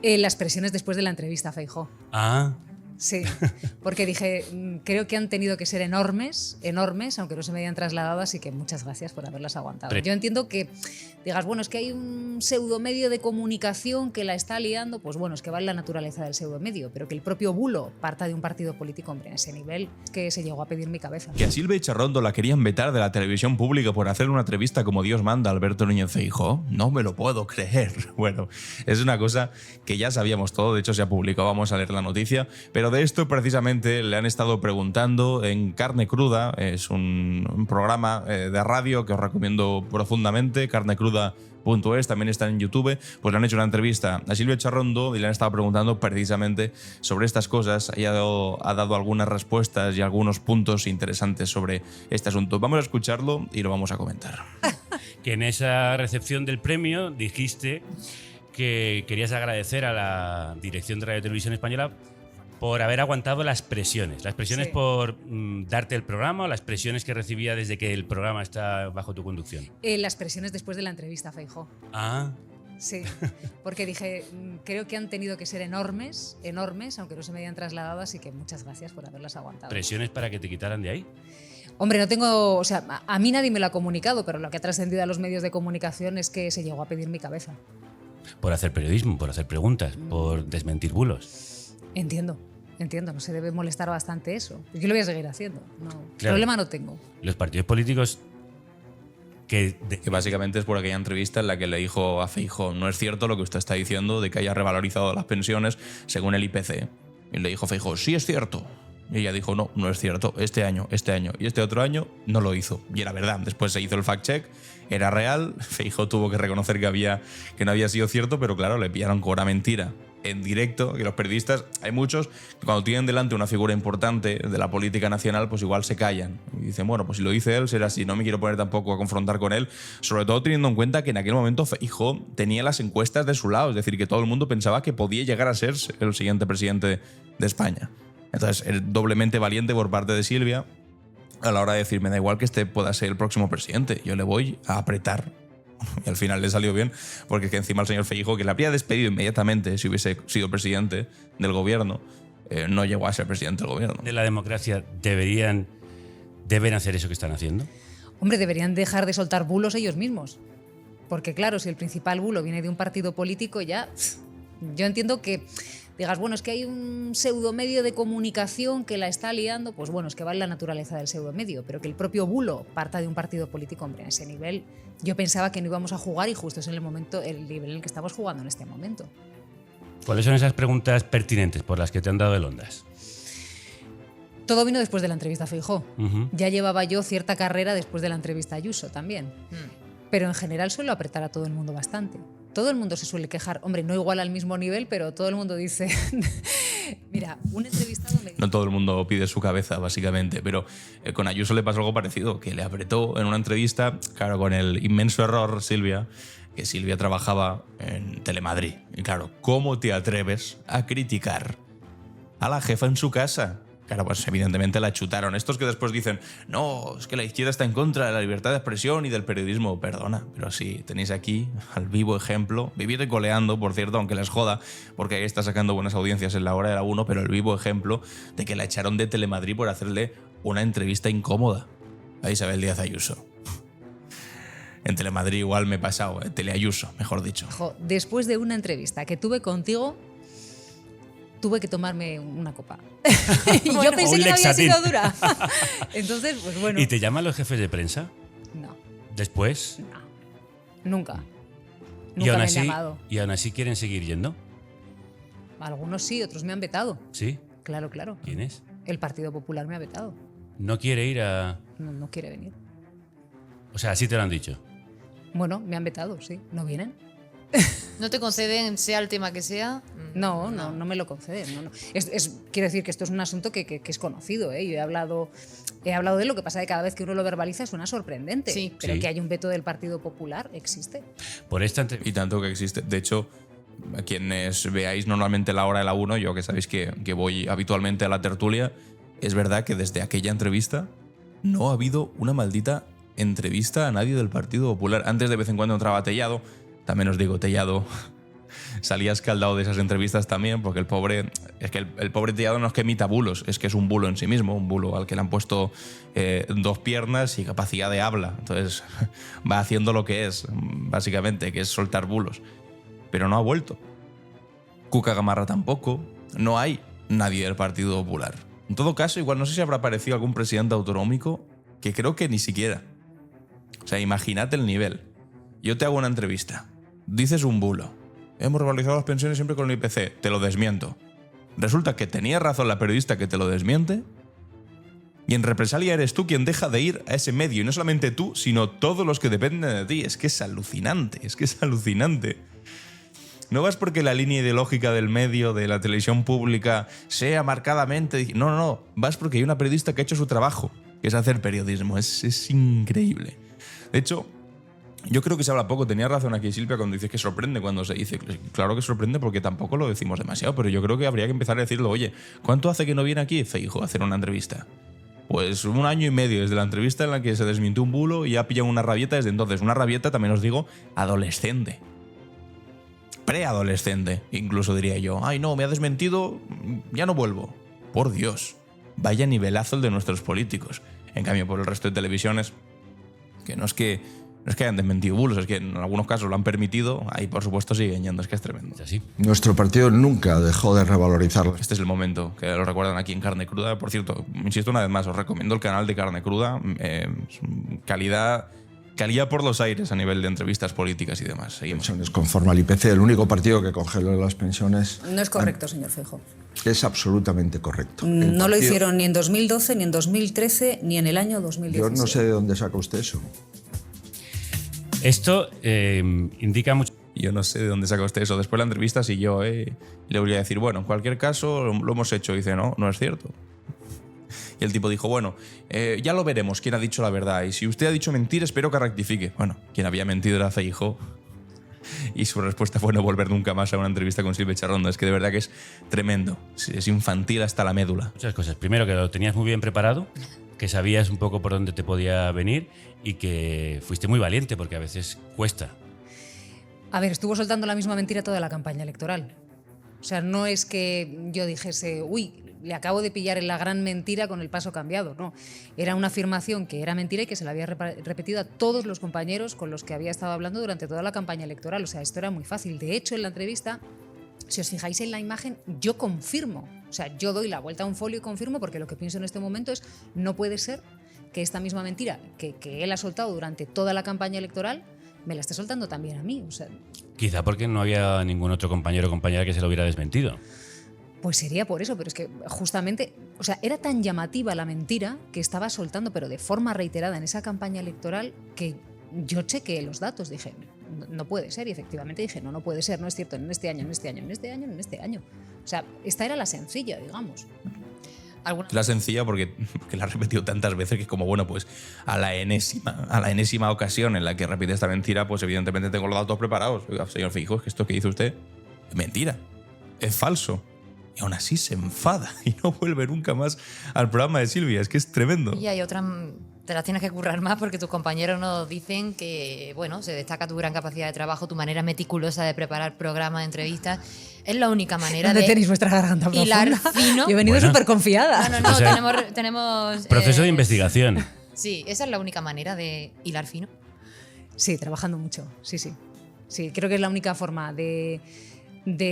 Las presiones después de la entrevista, Feijóo. Ah, Sí, porque dije, creo que han tenido que ser enormes, aunque no se me hayan trasladado, así que muchas gracias por haberlas aguantado. Yo entiendo que digas, bueno, es que hay un pseudomedio de comunicación que la está liando, pues bueno, es que vale la naturaleza del pseudomedio, pero que el propio bulo parta de un partido político, hombre, en ese nivel es que se llegó a pedir mi cabeza. Que a Silvia Icharrondo la querían vetar de la televisión pública por hacer una entrevista como Dios manda a Alberto Núñez Feijóo. No me lo puedo creer. Bueno, es una cosa que ya sabíamos todo, de hecho se ha publicado, vamos a leer la noticia, pero de esto precisamente le han estado preguntando en Carne Cruda, es un programa de radio que os recomiendo profundamente, carnecruda.es, también está en YouTube, pues le han hecho una entrevista a Silvia Icharrondo y le han estado preguntando precisamente sobre estas cosas. Ella ha dado algunas respuestas y algunos puntos interesantes sobre este asunto. Vamos a escucharlo y lo vamos a comentar. que en esa recepción del premio dijiste que querías agradecer a la dirección de Radio Televisión Española por haber aguantado las presiones. Las presiones Sí. por darte el programa o las presiones que recibía desde que el programa está bajo tu conducción. Las presiones después de la entrevista, Feijóo. Ah, Sí, porque dije, creo que han tenido que ser enormes, aunque no se me hayan trasladado, así que muchas gracias por haberlas aguantado. presiones para que te quitaran de ahí. Hombre, no tengo, o sea, a mí nadie me lo ha comunicado, pero lo que ha trascendido a los medios de comunicación es que se llegó a pedir mi cabeza. Por hacer periodismo, por hacer preguntas, por desmentir bulos. Entiendo, no se debe molestar bastante eso. Yo lo voy a seguir haciendo, no, Claro. problema no tengo. Los partidos políticos que Básicamente es por aquella entrevista en la que le dijo a Feijóo, no es cierto lo que usted está diciendo de que haya revalorizado las pensiones según el IPC. Y le dijo Feijóo, sí es cierto. Y ella dijo, no, no es cierto, este año y este otro año no lo hizo. Y era verdad, después se hizo el fact-check, era real, Feijóo tuvo que reconocer que no había sido cierto, pero claro, le pillaron con una mentira en directo, que los periodistas, hay muchos que cuando tienen delante una figura importante de la política nacional, pues igual se callan. Y dicen, bueno, pues si lo dice él, será así, no me quiero poner tampoco a confrontar con él, sobre todo teniendo en cuenta que en aquel momento Feijóo tenía las encuestas de su lado, es decir, que todo el mundo pensaba que podía llegar a ser el siguiente presidente de España. Entonces, es doblemente valiente por parte de Silvia a la hora de decir, me da igual que este pueda ser el próximo presidente, yo le voy a apretar. Y al final le salió bien, porque es que encima el señor Feijóo, que le habría despedido inmediatamente si hubiese sido presidente del gobierno, no llegó a ser presidente del gobierno. de la democracia deben hacer eso que están haciendo. Hombre, deberían dejar de soltar bulos ellos mismos. Porque claro, si el principal bulo viene de un partido político, ya... Yo entiendo que digas, bueno, es que hay un pseudomedio de comunicación que la está liando, pues bueno, es que vale la naturaleza del pseudomedio, pero que el propio bulo parta de un partido político, hombre, a ese nivel yo pensaba que no íbamos a jugar y justo es en el nivel en el que estamos jugando en este momento. ¿Cuáles son esas preguntas pertinentes por las que te han dado el Ondas? Todo vino después de la entrevista a Feijóo. Ujú. Ya llevaba yo cierta carrera después de la entrevista a Ayuso también. Pero en general suelo apretar a todo el mundo bastante. Todo el mundo se suele quejar, hombre, no igual al mismo nivel, pero todo el mundo dice, mira, un entrevistado me dijo... No todo el mundo pide su cabeza, básicamente, pero con Ayuso le pasó algo parecido, que le apretó en una entrevista, claro, con el inmenso error, Silvia, que Silvia trabajaba en Telemadrid. Y claro, ¿cómo te atreves a criticar a la jefa en su casa? Claro, pues evidentemente la chutaron. Estos que después dicen, no, es que la izquierda está en contra de la libertad de expresión y del periodismo. Perdona, pero sí, tenéis aquí al vivo ejemplo, vivir coleando, por cierto, aunque les joda, porque ahí está sacando buenas audiencias en la hora de la 1, pero el vivo ejemplo de que la echaron de Telemadrid por hacerle una entrevista incómoda a Isabel Díaz Ayuso. En Telemadrid igual me he pasado, Teleayuso, mejor dicho. Jo, después de una entrevista que tuve contigo, tuve que tomarme una copa. Y yo pensé un que no había Lexatin. sido dura. Entonces, pues bueno. ¿Y te llaman los jefes de prensa No, después? no. Nunca. Y Nunca aún me han así, llamado. y aún así quieren seguir yendo. Algunos sí, otros me han vetado. ¿Sí? Claro, claro. ¿Quién es? El Partido Popular me ha vetado. No quiere ir a... No, no quiere venir. O sea, así te lo han dicho. Bueno, me han vetado, sí. ¿No vienen? No te conceden, sea el tema que sea. No me lo conceden. No. Quiero decir que esto es un asunto que es conocido. Yo he hablado de lo que pasa, de cada vez que uno lo verbaliza suena sorprendente. Sí. Pero Sí. que hay un veto del Partido Popular existe. Por esta entrevista. Y tanto que existe. De hecho, a quienes veáis normalmente la hora de la 1, yo que sabéis que voy habitualmente a la tertulia, es verdad que desde aquella entrevista no ha habido una maldita entrevista a nadie del Partido Popular. Antes de vez en cuando entraba Tellado. También os digo, Tellado salía escaldado de esas entrevistas también, porque el pobre Tellado no es que emita bulos, es que es un bulo en sí mismo, un bulo al que le han puesto 2 piernas y capacidad de habla. Entonces va haciendo lo que es, básicamente, que es soltar bulos. Pero no ha vuelto. Cuca Gamarra tampoco. No hay nadie del Partido Popular. En todo caso, igual no sé si habrá aparecido algún presidente autonómico, que creo que ni siquiera. O sea, imagínate el nivel. Yo te hago una entrevista. Dices un bulo. Hemos revalorizado las pensiones siempre con el IPC. Te lo desmiento. Resulta que tenía razón la periodista que te lo desmiente. Y en represalia eres tú quien deja de ir a ese medio. Y no solamente tú, sino todos los que dependen de ti. Es que es alucinante. Es que es alucinante. No vas porque la línea ideológica del medio, de la televisión pública, sea marcadamente... No. Vas porque hay una periodista que ha hecho su trabajo, que es hacer periodismo. Es increíble. De hecho, yo creo que se habla poco. Tenía razón aquí Silvia cuando dice que sorprende cuando se dice. Claro que sorprende porque tampoco lo decimos demasiado, pero yo creo que habría que empezar a decirlo. Oye, ¿cuánto hace que no viene aquí Feijóo a hacer una entrevista? Pues 1 año y medio desde la entrevista en la que se desmintió un bulo y ha pillado una rabieta desde entonces. Una rabieta, también os digo, adolescente. Preadolescente, incluso diría yo. Ay, no, me ha desmentido, ya no vuelvo. Por Dios, vaya nivelazo el de nuestros políticos. En cambio, por el resto de televisiones, que no es que hayan desmentido bulos, es que en algunos casos lo han permitido, ahí por supuesto siguen yendo, es que es tremendo. Es así. Nuestro partido nunca dejó de revalorizarlas. Este es el momento, que lo recuerdan aquí en Carne Cruda. Por cierto, insisto una vez más, os recomiendo el canal de Carne Cruda. Calidad por los aires a nivel de entrevistas políticas y demás. Seguimos. Pensiones conforme al IPC, el único partido que congeló las pensiones. No es correcto, señor Feijóo. Es absolutamente correcto. No lo hicieron ni en 2012, ni en 2013, ni en el año 2016. Yo no sé de dónde saca usted eso. Esto indica mucho. Yo no sé de dónde saca usted eso. Después de la entrevista siguió, le voy a decir, bueno, en cualquier caso lo hemos hecho. Y dice, no es cierto. Y el tipo dijo, bueno, ya lo veremos quién ha dicho la verdad. Y si usted ha dicho mentir, espero que rectifique. Bueno, quien había mentido era Feijóo. Y su respuesta fue no volver nunca más a una entrevista con Silvia Charrondo. Es que de verdad que es tremendo. Es infantil hasta la médula. Muchas cosas. Primero, que lo tenías muy bien preparado, que sabías un poco por dónde te podía venir y que fuiste muy valiente, porque a veces cuesta. A ver, estuvo soltando la misma mentira toda la campaña electoral. O sea, no es que yo dijese, uy, le acabo de pillar en la gran mentira con el paso cambiado. No, era una afirmación que era mentira y que se la había repetido a todos los compañeros con los que había estado hablando durante toda la campaña electoral. O sea, esto era muy fácil. De hecho, en la entrevista, si os fijáis en la imagen, yo confirmo. O sea, yo doy la vuelta a un folio y confirmo, porque lo que pienso en este momento es, no puede ser que esta misma mentira que él ha soltado durante toda la campaña electoral me la esté soltando también a mí. O sea, Quizá porque no había ningún otro compañero o compañera que se lo hubiera desmentido. pues sería por eso, pero es que justamente, o sea, era tan llamativa la mentira que estaba soltando, pero de forma reiterada en esa campaña electoral, que yo chequeé los datos, dije, no puede ser, y efectivamente dije, no puede ser, no es cierto, en este año. O sea, esta era la sencilla, digamos. La sencilla porque la ha repetido tantas veces que es como, bueno, pues a la enésima ocasión en la que repite esta mentira, pues evidentemente tengo los datos preparados. Oiga, señor Feijóo, es que esto que dice usted es mentira, es falso. Y aún así se enfada y no vuelve nunca más al programa de Silvia. Es que es tremendo. Y hay otra, te las tienes que currar más porque tus compañeros nos dicen que, bueno, se destaca tu gran capacidad de trabajo, tu manera meticulosa de preparar programas, entrevistas. Es la única manera ¿Dónde de tenéis vuestra garganta hilar profunda? fino. Yo he venido súper confiada. No, O sea, tenemos Proceso de investigación. Sí, esa es la única manera de hilar fino. Sí, trabajando mucho, sí. Sí, creo que es la única forma de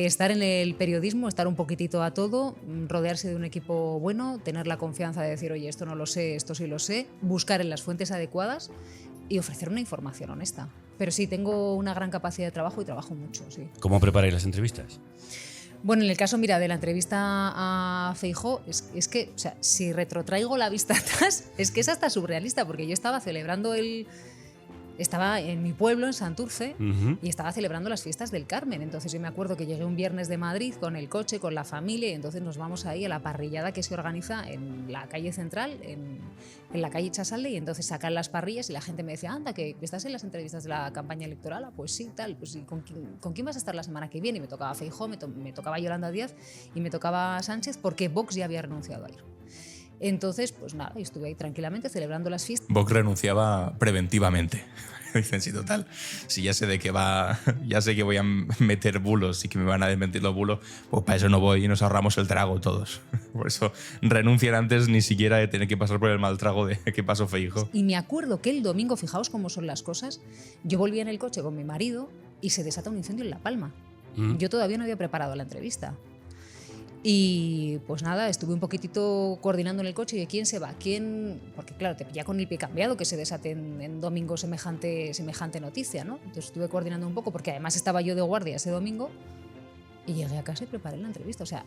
estar en el periodismo, estar un poquitito a todo, rodearse de un equipo bueno, tener la confianza de decir, oye, esto no lo sé, esto sí lo sé, buscar en las fuentes adecuadas y ofrecer una información honesta. Pero sí, tengo una gran capacidad de trabajo y trabajo mucho, sí. ¿Cómo preparáis las entrevistas? Bueno, en el caso, mira, de la entrevista a Feijóo, es que, o sea, si retrotraigo la vista atrás, es que es hasta surrealista, porque yo estaba celebrando estaba en mi pueblo, en Santurce, y estaba celebrando las fiestas del Carmen. Entonces yo me acuerdo que llegué un viernes de Madrid con el coche, con la familia, y entonces nos vamos ahí a la parrillada que se organiza en la calle central, en la calle Chasalde, y entonces sacan las parrillas y la gente me decía, anda, que estás en las entrevistas de la campaña electoral. Ah, pues sí, tal, pues sí, ¿con quién vas a estar la semana que viene? Y me tocaba Feijóo, me tocaba Yolanda Díaz y me tocaba Sánchez, porque Vox ya había renunciado a ir. Entonces, pues nada, estuve ahí tranquilamente celebrando las fiestas. Vox renunciaba preventivamente. Dicen, sí, total. Si ya sé de qué va, ya sé que voy a meter bulos y que me van a desmentir los bulos, pues para eso no voy y nos ahorramos el trago todos. Por eso renuncian antes ni siquiera de tener que pasar por el mal trago de que pasó Feijóo. Y me acuerdo que el domingo, fijaos cómo son las cosas, yo volvía en el coche con mi marido y se desata un incendio en La Palma. Yo todavía no había preparado la entrevista. Y pues nada, estuve un poquitito coordinando en el coche y ¿quién se va? ¿Quién? Porque claro, te pilla con el pie cambiado que se desate en domingo semejante noticia, ¿no? Entonces estuve coordinando un poco porque además estaba yo de guardia ese domingo y llegué a casa y preparé la entrevista. O sea,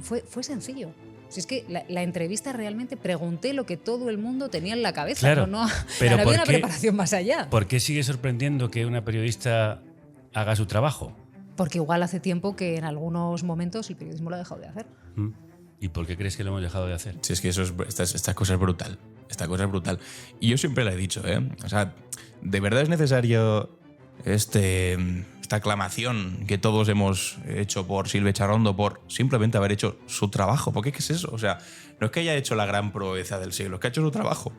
fue sencillo. Si es que la entrevista realmente pregunté lo que todo el mundo tenía en la cabeza. Claro, no pero había una preparación más allá. ¿Por qué sigue sorprendiendo que una periodista haga su trabajo? Porque igual hace tiempo que en algunos momentos el periodismo lo ha dejado de hacer. ¿Y por qué crees que lo hemos dejado de hacer? Sí, es que esta cosa es brutal. Esta cosa es brutal. Y yo siempre le he dicho, o sea, ¿de verdad es necesario esta aclamación que todos hemos hecho por Silvia Charrondo por simplemente haber hecho su trabajo? ¿Por qué es eso? O sea, no es que haya hecho la gran proeza del siglo, es que ha hecho su trabajo.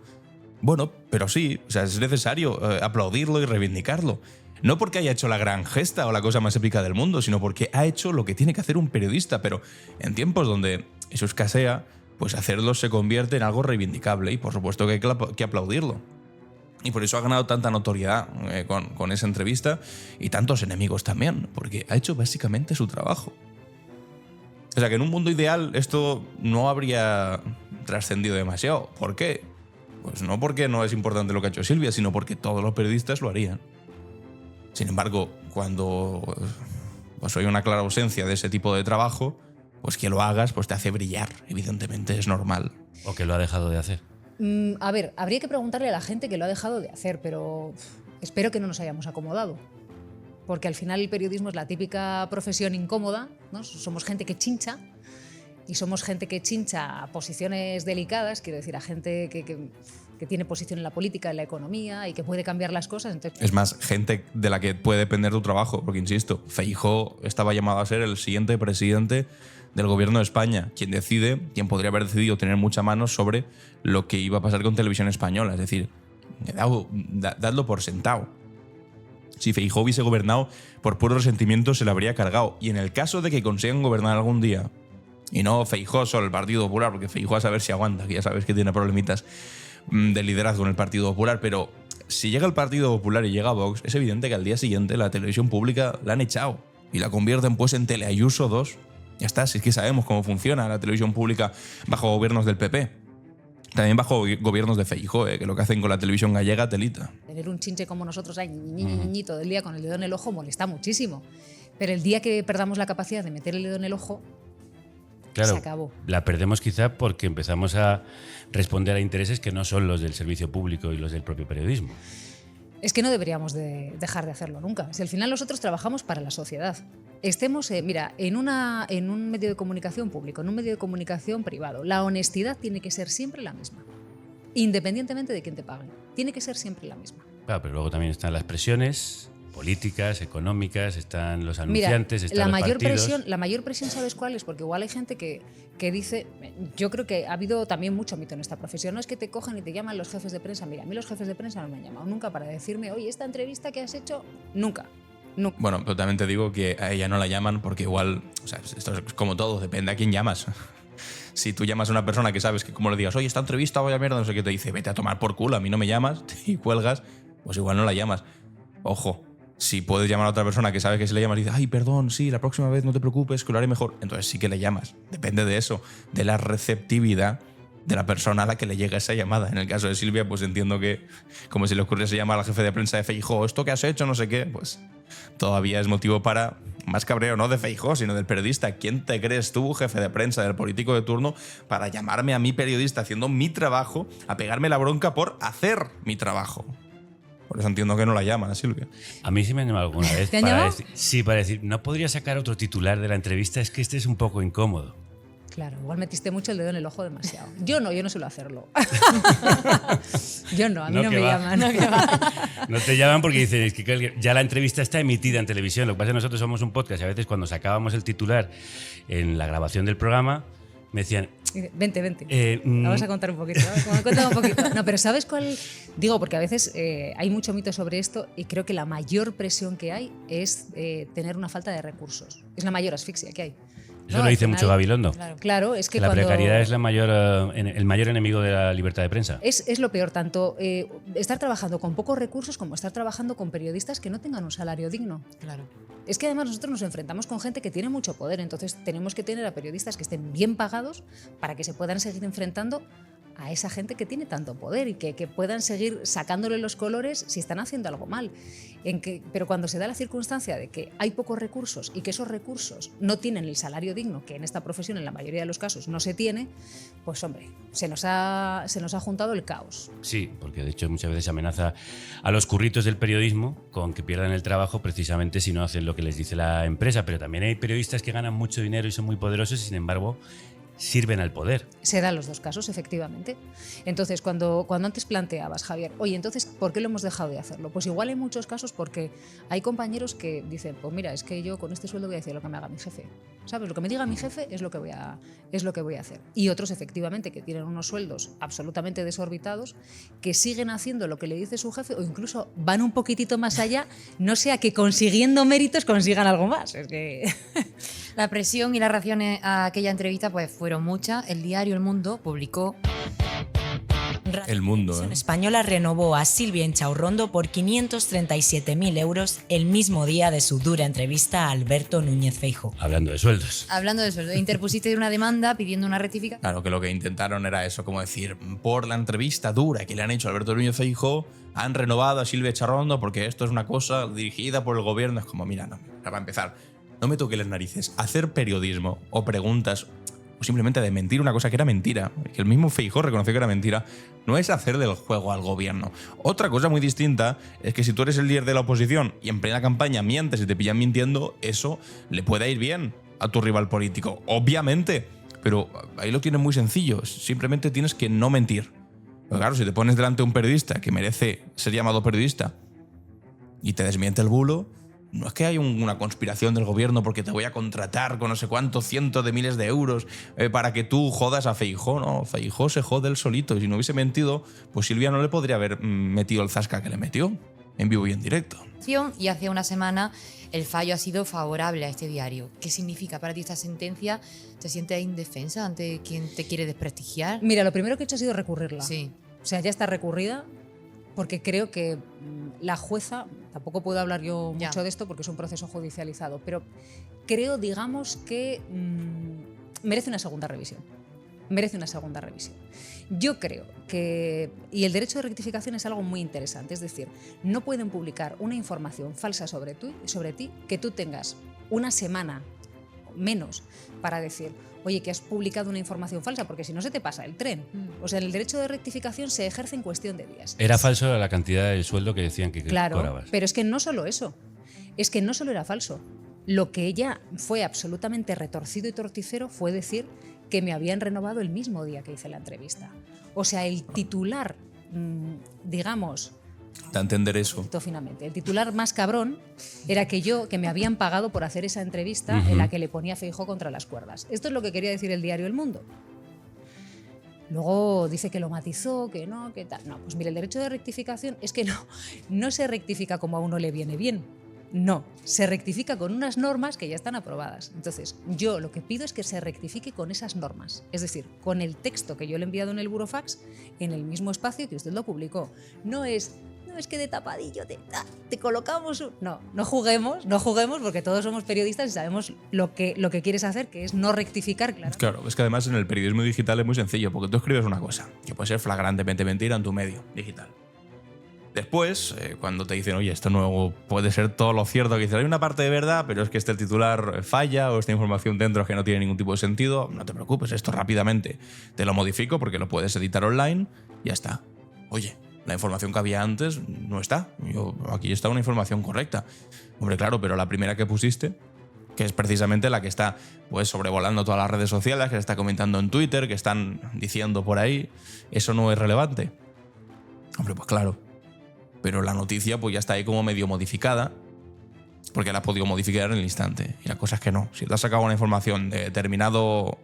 Bueno, pero sí, o sea, es necesario aplaudirlo y reivindicarlo. No porque haya hecho la gran gesta o la cosa más épica del mundo, sino porque ha hecho lo que tiene que hacer un periodista. Pero en tiempos donde eso escasea, pues hacerlo se convierte en algo reivindicable y por supuesto que hay que aplaudirlo. Y por eso ha ganado tanta notoriedad con esa entrevista y tantos enemigos también, porque ha hecho básicamente su trabajo. O sea que en un mundo ideal esto no habría trascendido demasiado. ¿Por qué? Pues no porque no es importante lo que ha hecho Silvia, sino porque todos los periodistas lo harían. Sin embargo, cuando pues hay una clara ausencia de ese tipo de trabajo, pues que lo hagas pues te hace brillar, evidentemente, es normal. ¿O que lo ha dejado de hacer? A ver, habría que preguntarle a la gente que lo ha dejado de hacer, pero espero que no nos hayamos acomodado. Porque al final el periodismo es la típica profesión incómoda, ¿no? Somos gente que chincha y somos gente que chincha a posiciones delicadas, quiero decir, a gente que tiene posición en la política, en la economía y que puede cambiar las cosas. Entonces, es más, gente de la que puede depender tu trabajo, porque insisto, Feijóo estaba llamado a ser el siguiente presidente del gobierno de España, quien podría haber decidido tener mucha mano sobre lo que iba a pasar con Televisión Española. Es decir, dadlo por sentado. Si Feijóo hubiese gobernado por puro resentimiento, se lo habría cargado. Y en el caso de que consigan gobernar algún día, y no Feijóo solo el Partido Popular, porque Feijóo a saber si aguanta, que ya sabes que tiene problemitas de liderazgo en el Partido Popular, pero si llega el Partido Popular y llega Vox, es evidente que al día siguiente la televisión pública la han echado y la convierten pues en Teleayuso 2. Ya está, si es que sabemos cómo funciona la televisión pública bajo gobiernos del PP. También bajo gobiernos de Feijóo, que lo que hacen con la televisión gallega, telita. Tener un chinche como nosotros ahí, todo el día con el dedo en el ojo molesta muchísimo. Pero el día que perdamos la capacidad de meter el dedo en el ojo, claro, se acabó. La perdemos quizá porque empezamos a responder a intereses que no son los del servicio público y los del propio periodismo. Es que no deberíamos dejar de hacerlo nunca. Si al final nosotros trabajamos para la sociedad. Estemos, mira, en un medio de comunicación público, en un medio de comunicación privado, la honestidad tiene que ser siempre la misma. Independientemente de quién te pague. Tiene que ser siempre la misma. Claro, pero luego también están las presiones políticas, económicas, están los anunciantes, mira, están los partidos. La mayor presión, ¿sabes cuál es? Porque igual hay gente que dice, yo creo que ha habido también mucho mito en esta profesión, no es que te cojan y te llaman los jefes de prensa. Mira, a mí los jefes de prensa no me han llamado nunca para decirme, oye, esta entrevista que has hecho, nunca. Bueno, pero también te digo que a ella no la llaman porque igual, o sea, esto es como todo, depende a quién llamas. Si tú llamas a una persona que sabes que como le digas, oye, esta entrevista vaya mierda, no sé qué, te dice, vete a tomar por culo, a mí no me llamas, y cuelgas, pues igual no la llamas. Ojo, si puedes llamar a otra persona que sabe que si le llamas y dice, ay, perdón, sí, la próxima vez no te preocupes, que lo haré mejor, entonces sí que le llamas. Depende de eso, de la receptividad de la persona a la que le llega esa llamada. En el caso de Silvia, pues entiendo que como si le ocurriese llamar al jefe de prensa de Feijóo, esto que has hecho, no sé qué, pues todavía es motivo para más cabreo, no de Feijóo, sino del periodista. ¿Quién te crees tú, jefe de prensa, del político de turno, para llamarme a mí, periodista, haciendo mi trabajo, a pegarme la bronca por hacer mi trabajo? Por eso entiendo que no la llaman a Silvia. A mí sí me han llamado alguna vez. ¿Te han llamado? Para decir, ¿no podría sacar otro titular de la entrevista? Es que este es un poco incómodo. Claro, igual metiste mucho el dedo en el ojo demasiado. Yo no suelo hacerlo. Yo no, a mí no me llaman. No te llaman porque dicen, es que ya la entrevista está emitida en televisión. Lo que pasa es que nosotros somos un podcast y a veces cuando sacábamos el titular en la grabación del programa me decían, Y dice, vente. Mm. Vamos a contar un poquito. Cuéntame un poquito. No, pero ¿sabes cuál? Digo, porque a veces hay mucho mito sobre esto y creo que la mayor presión que hay es tener una falta de recursos. Es la mayor asfixia que hay. Eso ¿no? lo dice Al mucho final, Gabilondo. Claro, es que La cuando precariedad es el mayor enemigo de la libertad de prensa. es lo peor, tanto estar trabajando con pocos recursos como estar trabajando con periodistas que no tengan un salario digno. Claro. Es que además nosotros nos enfrentamos con gente que tiene mucho poder, entonces tenemos que tener a periodistas que estén bien pagados para que se puedan seguir enfrentando a esa gente que tiene tanto poder y que puedan seguir sacándole los colores si están haciendo algo mal. Pero cuando se da la circunstancia de que hay pocos recursos y que esos recursos no tienen el salario digno, que en esta profesión en la mayoría de los casos no se tiene, pues hombre, se nos ha juntado el caos. Sí, porque de hecho muchas veces se amenaza a los curritos del periodismo con que pierdan el trabajo precisamente si no hacen lo que les dice la empresa, pero también hay periodistas que ganan mucho dinero y son muy poderosos y sin embargo sirven al poder. Se dan los dos casos, efectivamente. Entonces, cuando antes planteabas, Javier, oye, entonces, ¿por qué lo hemos dejado de hacerlo? Pues igual en muchos casos porque hay compañeros que dicen, pues mira, es que yo con este sueldo voy a decir lo que me haga mi jefe. ¿Sabes? Lo que me diga mi jefe es lo que voy a hacer. Y otros, efectivamente, que tienen unos sueldos absolutamente desorbitados, que siguen haciendo lo que le dice su jefe o incluso van un poquitito más allá, no sea que consiguiendo méritos consigan algo más. Es que... La presión y las reacciones a aquella entrevista pues fueron muchas. El diario El Mundo publicó... El Mundo, La Televisión Española renovó a Silvia Inchaurrondo por 537.000 euros el mismo día de su dura entrevista a Alberto Núñez Feijóo. Hablando de sueldos. Hablando de sueldo, interpusiste una demanda pidiendo una rectificación. Claro, que lo que intentaron era eso, como decir, por la entrevista dura que le han hecho a Alberto Núñez Feijóo, han renovado a Silvia Inchaurrondo porque esto es una cosa dirigida por el gobierno. Es como, mira, no, para empezar, no me toque las narices. Hacer periodismo o preguntas o simplemente de mentir una cosa que era mentira, que el mismo Feijóo reconoció que era mentira, no es hacer del juego al gobierno. Otra cosa muy distinta es que si tú eres el líder de la oposición y en plena campaña mientes y te pillan mintiendo, eso le puede ir bien a tu rival político, obviamente. Pero ahí lo tienes muy sencillo, simplemente tienes que no mentir. Pero claro, si te pones delante de un periodista que merece ser llamado periodista y te desmiente el bulo, no es que haya una conspiración del gobierno porque te voy a contratar con no sé cuántos cientos de miles de euros para que tú jodas a Feijóo. No, Feijóo se jode él solito. Y si no hubiese mentido, pues Silvia no le podría haber metido el zasca que le metió en vivo y en directo. Y hace una semana el fallo ha sido favorable a este diario. ¿Qué significa para ti esta sentencia? ¿Te sientes indefensa ante quien te quiere desprestigiar? Mira, lo primero que he hecho ha sido recurrirla. Sí. O sea, ya está recurrida porque creo que la jueza, tampoco puedo hablar yo mucho de esto porque es un proceso judicializado, pero creo, digamos, que merece una segunda revisión. Merece una segunda revisión. Yo creo que, y el derecho de rectificación es algo muy interesante, es decir, no pueden publicar una información falsa sobre ti que tú tengas una semana menos para decir, oye, que has publicado una información falsa, porque si no se te pasa el tren. O sea, el derecho de rectificación se ejerce en cuestión de días. Era falso la cantidad del sueldo que decían que claro, cobrabas. Pero es que no solo eso, es que no solo era falso. Lo que ella fue absolutamente retorcido y torticero fue decir que me habían renovado el mismo día que hice la entrevista. O sea, el titular, digamos... Da a entender eso. Finalmente. El titular más cabrón era que me habían pagado por hacer esa entrevista en la que le ponía Feijóo contra las cuerdas. Esto es lo que quería decir el diario El Mundo. Luego dice que lo matizó, que no, que tal. No, pues mire, el derecho de rectificación es que no se rectifica como a uno le viene bien. No, se rectifica con unas normas que ya están aprobadas. Entonces, yo lo que pido es que se rectifique con esas normas. Es decir, con el texto que yo le he enviado en el burofax, en el mismo espacio que usted lo publicó. No es que de tapadillo te colocamos... No juguemos porque todos somos periodistas y sabemos lo que quieres hacer, que es no rectificar, claro. Claro, es que además en el periodismo digital es muy sencillo, porque tú escribes una cosa que puede ser flagrantemente mentira en tu medio digital. Después, cuando te dicen, oye, esto no puede ser todo lo cierto, que dices, hay una parte de verdad, pero es que el titular falla o esta información dentro que no tiene ningún tipo de sentido, no te preocupes, esto rápidamente te lo modifico porque lo puedes editar online y ya está. Oye, la información que había antes no está. Aquí está una información correcta. Hombre, claro, pero la primera que pusiste, que es precisamente la que está pues sobrevolando todas las redes sociales, que se está comentando en Twitter, que están diciendo por ahí, eso no es relevante. Hombre, pues claro. Pero la noticia pues ya está ahí como medio modificada, porque la has podido modificar en el instante. Y la cosa es que no. Si te has sacado una información de determinado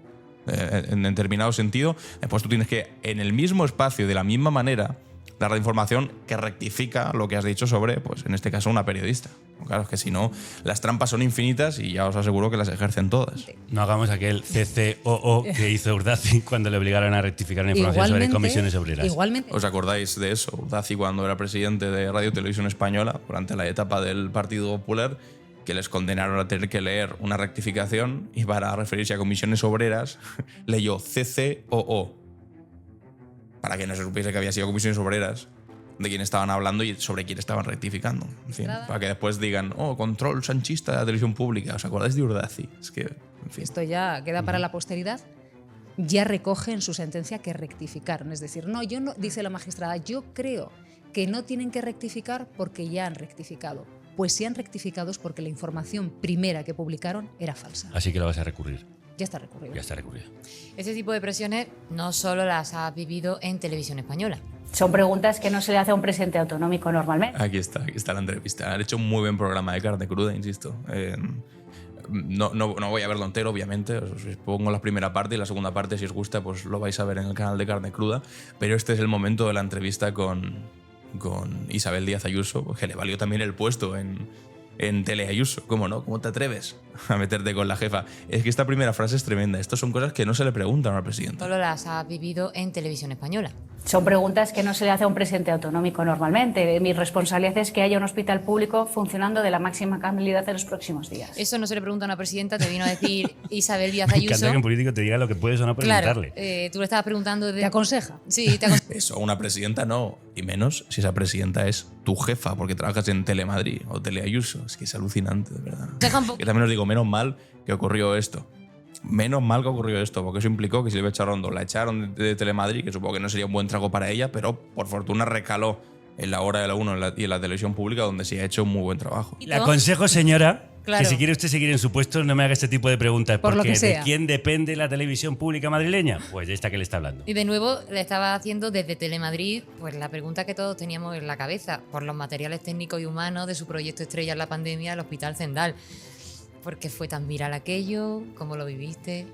en determinado sentido, después tú tienes que, en el mismo espacio, de la misma manera, dar la información que rectifica lo que has dicho sobre, pues en este caso, una periodista. Claro, es que si no, las trampas son infinitas y ya os aseguro que las ejercen todas. No hagamos aquel CCOO que hizo Urdaci cuando le obligaron a rectificar una información sobre comisiones obreras. Igualmente. ¿Os acordáis de eso? Urdaci, cuando era presidente de Radio Televisión Española, durante la etapa del Partido Popular, que les condenaron a tener que leer una rectificación y para referirse a comisiones obreras leyó CCOO. Para que no se supiese que había sido comisiones obreras, de quién estaban hablando y sobre quién estaban rectificando. En fin, para que después digan, control sanchista de la televisión pública. ¿Os acordáis de Urdaci? Es que, en fin. Esto ya queda para la posteridad. Ya recoge en su sentencia que rectificaron. Es decir, dice la magistrada, yo creo que no tienen que rectificar porque ya han rectificado. Pues si han rectificado es porque la información primera que publicaron era falsa. Así que lo vas a recurrir. Ya está recurrido. Ya está recurrido. Este tipo de presiones no solo las has vivido en Televisión Española. Son preguntas que no se le hace a un presidente autonómico normalmente. Aquí está la entrevista. Han hecho un muy buen programa de carne cruda, insisto. No voy a verlo entero, obviamente. Os pongo la primera parte y la segunda parte, si os gusta, pues lo vais a ver en el canal de Carne Cruda. Pero este es el momento de la entrevista con Isabel Díaz Ayuso, que le valió también el puesto en Tele Ayuso. ¿Cómo no? ¿Cómo te atreves a meterte con la jefa? Es que esta primera frase es tremenda. Estas son cosas que no se le preguntan al presidente. Solo las has vivido en Televisión Española. Son preguntas que no se le hace a un presidente autonómico normalmente. Mi responsabilidad es que haya un hospital público funcionando de la máxima calidad en los próximos días. Eso no se le pregunta a una presidenta, te vino a decir Isabel Díaz Me Ayuso. encanta que un político te diga lo que puedes o no preguntarle. Claro, tú le estabas preguntando... ¿Te aconseja? Sí, te aconseja. Eso, una presidenta no. Y menos si esa presidenta es tu jefa, porque trabajas en Telemadrid o Tele Ayuso. Es que es alucinante, de verdad. Que también os digo, menos mal que ocurrió esto. Menos mal que ocurrió esto, porque eso implicó que Silvia Charrondo la echaron de Telemadrid, que supongo que no sería un buen trago para ella, pero por fortuna recaló en la hora de la 1 y en la televisión pública, donde sí ha hecho un muy buen trabajo. Le aconsejo, señora, Claro. que si quiere usted seguir en su puesto, no me haga este tipo de preguntas. Por lo porque que sea. ¿de quién depende la televisión pública madrileña? Pues de esta que le está hablando. Y de nuevo le estaba haciendo desde Telemadrid pues la pregunta que todos teníamos en la cabeza por los materiales técnicos y humanos de su proyecto estrella en la pandemia, el Hospital Zendal. ¿Por qué fue tan viral aquello? ¿Cómo lo viviste?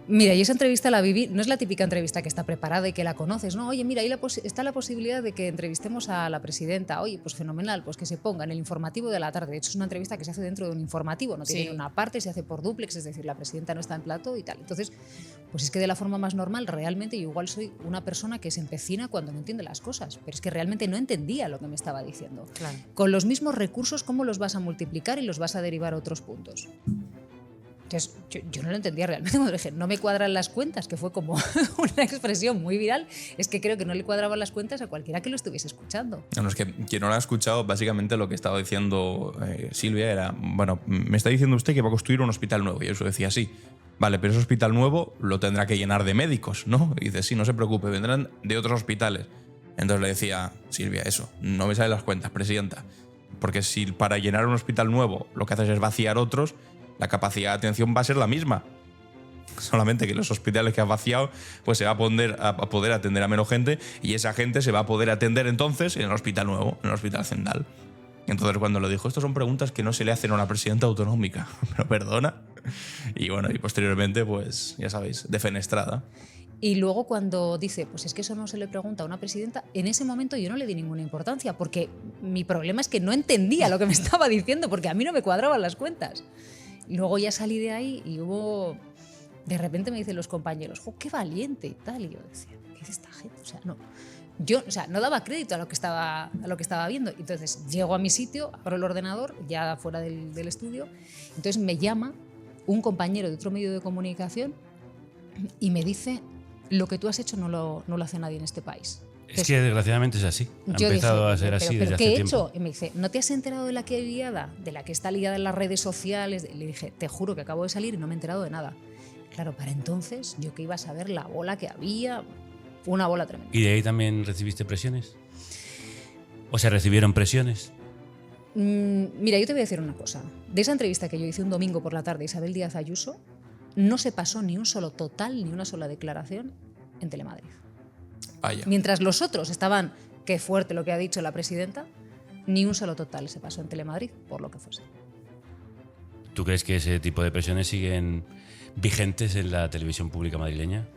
Mira, yo esa entrevista la viví, no es la típica entrevista que está preparada y que la conoces, ¿no? Oye, mira, ahí está la posibilidad de que entrevistemos a la presidenta. Oye, pues fenomenal, pues que se ponga en el informativo de la tarde. De hecho, es una entrevista que se hace dentro de un informativo, no tiene una parte, se hace por dúplex, es decir, la presidenta no está en plató y tal. Entonces, pues es que de la forma más normal, realmente yo igual soy una persona que se empecina cuando no entiende las cosas, pero es que realmente no entendía lo que me estaba diciendo. Claro. Con los mismos recursos, ¿cómo los vas a multiplicar y los vas a derivar a otros puntos? Entonces, yo no lo entendía realmente cuando dije, no me cuadran las cuentas, que fue como una expresión muy viral. Es que creo que no le cuadraban las cuentas a cualquiera que lo estuviese escuchando. No, es que quien no lo ha escuchado, básicamente lo que estaba diciendo Silvia era, bueno, me está diciendo usted que va a construir un hospital nuevo. Y eso decía, sí. Vale, pero ese hospital nuevo lo tendrá que llenar de médicos, ¿no? Y dice, sí, no se preocupe, vendrán de otros hospitales. Entonces le decía, Silvia, eso, no me salen las cuentas, presidenta. Porque si para llenar un hospital nuevo lo que haces es vaciar otros, la capacidad de atención va a ser la misma. Solamente que los hospitales que has vaciado, pues se va a poder atender a menos gente y esa gente se va a poder atender entonces en el hospital nuevo, en el Hospital Zendal. Entonces cuando lo dijo, estas son preguntas que no se le hacen a una presidenta autonómica. Pero perdona. Y bueno, y posteriormente, pues ya sabéis, defenestrada. Y luego cuando dice, pues es que eso no se le pregunta a una presidenta, en ese momento yo no le di ninguna importancia, porque mi problema es que no entendía lo que me estaba diciendo, porque a mí no me cuadraban las cuentas. Y luego ya salí de ahí y hubo... De repente me dicen los compañeros, ¡jo, qué valiente! Y tal. Y yo decía, ¿qué es esta gente? O sea, no... Yo, no daba crédito a lo que estaba viendo. Entonces llego a mi sitio, abro el ordenador, ya fuera del estudio. Entonces me llama un compañero de otro medio de comunicación y me dice, lo que tú has hecho no lo hace nadie en este país. Es que desgraciadamente es así. Ha empezado a ser así desde hace ¿qué he tiempo. hecho? Y me dice, ¿no te has enterado de la que hay liada? De la que está ligada en las redes sociales. Le dije, te juro que acabo de salir y no me he enterado de nada. Claro, para entonces, yo que iba a saber la bola que había, una bola tremenda. ¿Y de ahí también recibiste presiones? ¿O se recibieron presiones? Mira, yo te voy a decir una cosa. De esa entrevista que yo hice un domingo por la tarde a Isabel Díaz Ayuso, no se pasó ni un solo total, ni una sola declaración en Telemadrid. Vaya. Mientras los otros estaban, qué fuerte lo que ha dicho la presidenta, ni un solo total se pasó en Telemadrid, por lo que fuese. ¿Tú crees que ese tipo de presiones siguen vigentes en la televisión pública madrileña?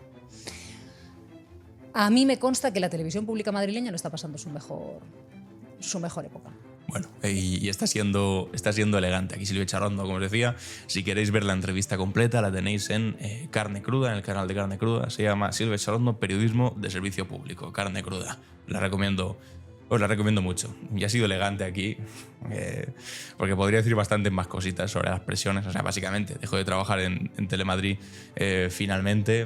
A mí me consta que la televisión pública madrileña no está pasando su mejor época. Bueno, y está siendo elegante. Aquí Silvia Charondo, como os decía, si queréis ver la entrevista completa, la tenéis en Carne Cruda, en el canal de Carne Cruda. Se llama Silvia Charondo, Periodismo de Servicio Público, Carne Cruda. Os la recomiendo mucho. Y ha sido elegante aquí, porque podría decir bastantes más cositas sobre las presiones. O sea, básicamente, dejo de trabajar en Telemadrid finalmente,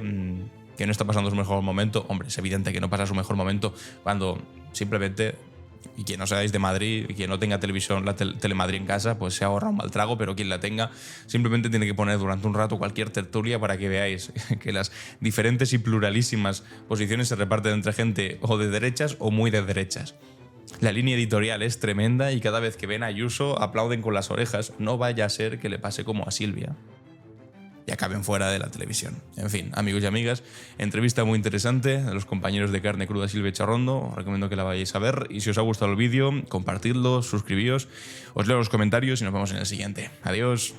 que no está pasando su mejor momento. Hombre, es evidente que no pasa su mejor momento cuando simplemente... Y quien no seáis de Madrid y quien no tenga televisión, Telemadrid en casa, pues se ahorra un mal trago, pero quien la tenga simplemente tiene que poner durante un rato cualquier tertulia para que veáis que las diferentes y pluralísimas posiciones se reparten entre gente o de derechas o muy de derechas. La línea editorial es tremenda y cada vez que ven a Ayuso aplauden con las orejas. No vaya a ser que le pase como a Silvia y acaben fuera de la televisión. En fin, amigos y amigas, entrevista muy interesante de los compañeros de Carne Cruda Silvia Charondo. Os recomiendo que la vayáis a ver y si os ha gustado el vídeo, compartidlo, suscribíos, os leo los comentarios y nos vemos en el siguiente. Adiós.